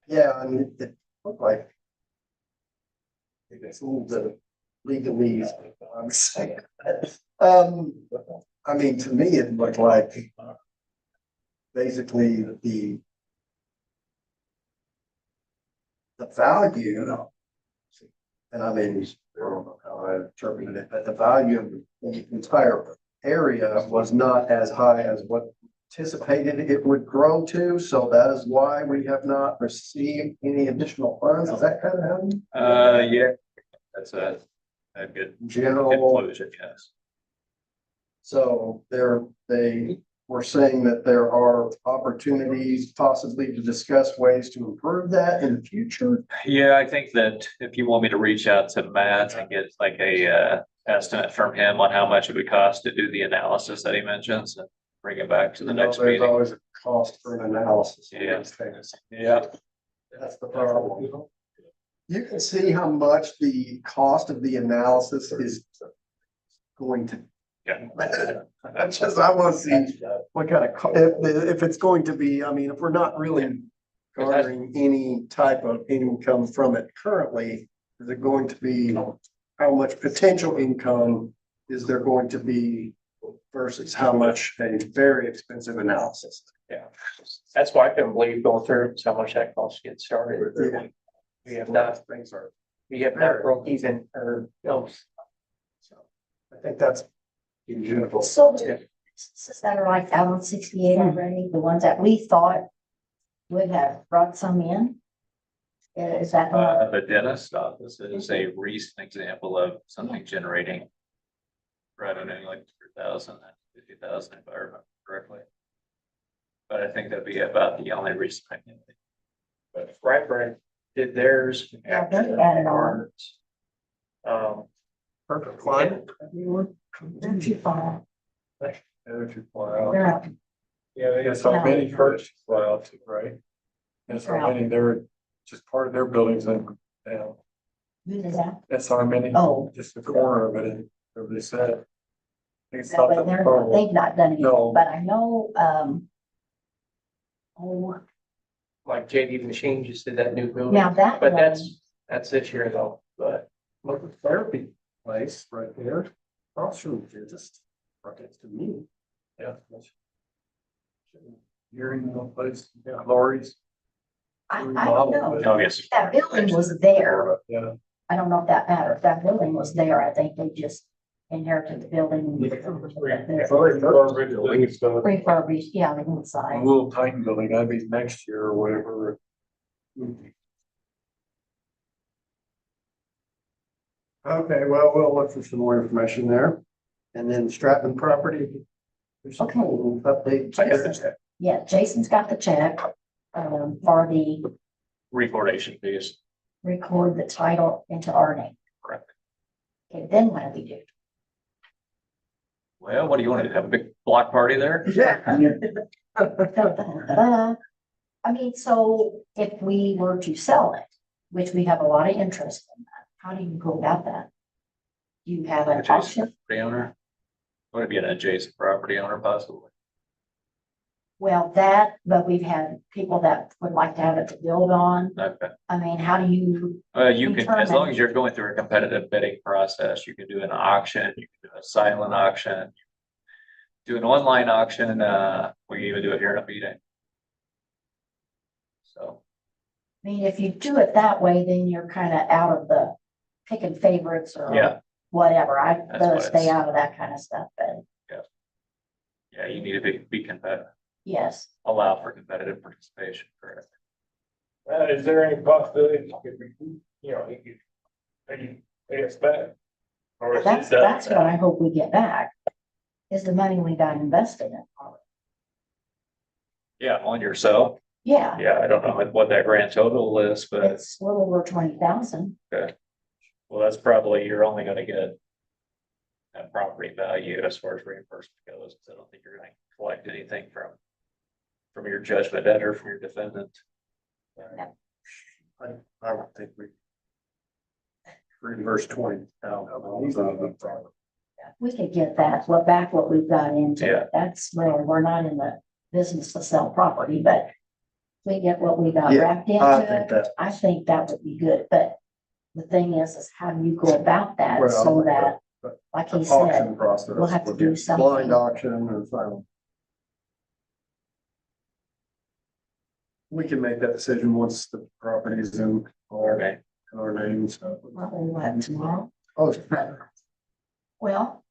Yeah, I mean, it looked like it's a little bit of legalese, I'm saying. I mean, to me, it looked like basically the value, and I mean, I don't know how I interpreted it, but the value of the entire area was not as high as what anticipated it would grow to, so that is why we have not received any additional funds. Is that kind of how Yeah, that's a good general? conclusion, yes. So they were saying that there are opportunities possibly to discuss ways to improve that in the future. Yeah, I think that if you want me to reach out to Matt and get like a estimate from him on how much it would cost to do the analysis that he mentions and bring it back to the next There's meeting. always a cost for an analysis. of Yeah. these things. Yeah, That's the problem. You can see how much the cost of the analysis is going to. yeah. That's just, I want to see what kind of, if it's going to be, I mean, if we're not really garnering any type of income from it currently, is it going to be, how much potential income is there going to be versus how much a very expensive analysis? Yeah, that's why I couldn't believe going through how much that cost to get started. Yeah. We have not, Things are. we have not broke even or else. So I think that's beautiful. So businesses that are like out on 68 already, the ones that we thought would have brought some in. Is that not? The dentist office is a recent example of something generating revenue like 2,000, 50,000 if I remember correctly. But I think that'd be about the only recent activity. But Brightburn did theirs. Yeah, they added on. Perfect climate. They're too far. They're too far out. They're out. Yeah, they got so many purchase fly out too, right? And so many, they're just part of their buildings and, Who does that? that's how many, Oh, just the corner of it, and everybody said. It's no, but they've not done No. anything, but I know, oh, Like JD Machine just did that new building. now that. But one- that's this year though, but Look at the therapy place right there. Also, just right next to me. Yeah. Hearing the place, yeah, Lori's. I don't know. Oh, yes. That building was there. Yeah. I don't know if that matters. That building was there. I think they just inherited the building. Refurbished. Refurbished, yeah, the inside. little Titan building, that'd be next year or whatever. Okay, well, we'll look for some more information there. And then Stratton property. There's some Okay. updates. I got the check. Yeah, Jason's got the check, for the Recordation fees. record the title into our name. Correct. Okay, then what do we do? Well, what do you want to do? Have a big block party there? Yeah. Da-da-da-da-da. I mean, so if we were to sell it, which we have a lot of interest in that, how do you go about that? Do you have an Adjacent auction? property owner? Would it be an adjacent property owner possibly? Well, that, but we've had people that would like to have it to build on. Okay. I mean, how do you, You can, as long as you're going through a competitive bidding process, you can do an auction, you can do a silent auction. Do an online auction, we can even do it here in a meeting. So, I mean, if you do it that way, then you're kind of out of the picking favorites or yeah, whatever. I'd That's rather what stay it's- out of that kind of stuff, but yeah, you need to be competitive, yes. allow for competitive participation, correct? Is there any possibility, he could pay us back? Or is it That's done? what I hope we get back, is the money we got invested in. Yeah, on yourself. Yeah, Yeah, I don't know what that grand total is, but it's a little over 20,000. well, that's probably, you're only gonna get that property value as far as reimbursement goes. 'Cause I don't think you're gonna collect anything from your judgment debtor, from your defendant. I don't think we. Reverse 20,000. We could get that, back what we've got into Yeah. it. That's where we're not in the business to sell property, but we get what we got Yeah, wrapped I into think it. that. I think that would be good, but the thing is how do you go about that Well, so that, like he said, Auction process. we'll have to would do be something. Blind auction or silent. We can make that decision once the property is in Okay. our names. probably what, tomorrow? Oh, it's better. Well,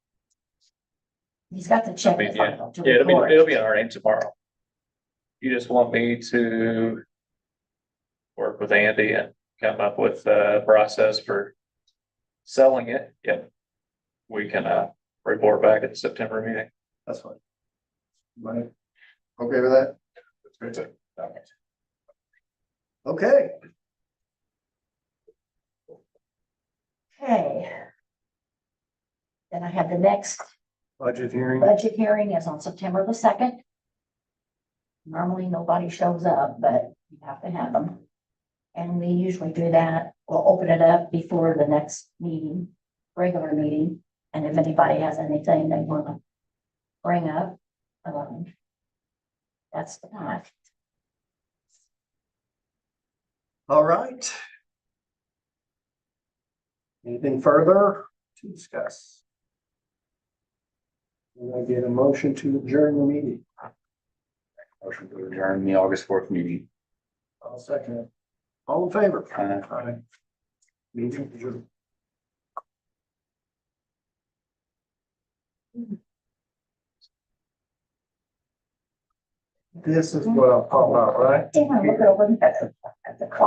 he's got the check. I mean, to yeah, file to yeah, record. it'll be in our name tomorrow. You just want me to work with Andy and come up with a process for selling it? Yep. We can report back at the September meeting. That's fine. Right. Okay with that? That's good. Okay. Okay. Then I have the next Budget hearing. budget hearing is on September the 2nd. Normally, nobody shows up, but you have to have them. And we usually do that. We'll open it up before the next meeting, regular meeting. And if anybody has anything they want to bring up, that's the time. All right. Anything further to discuss? Can I get a motion to adjourn the meeting? Motion to adjourn the August 4th meeting. I'll second it. All in favor? Aye. Meeting adjourned. This is what I'm talking about, right? Damn, I look over at the clock.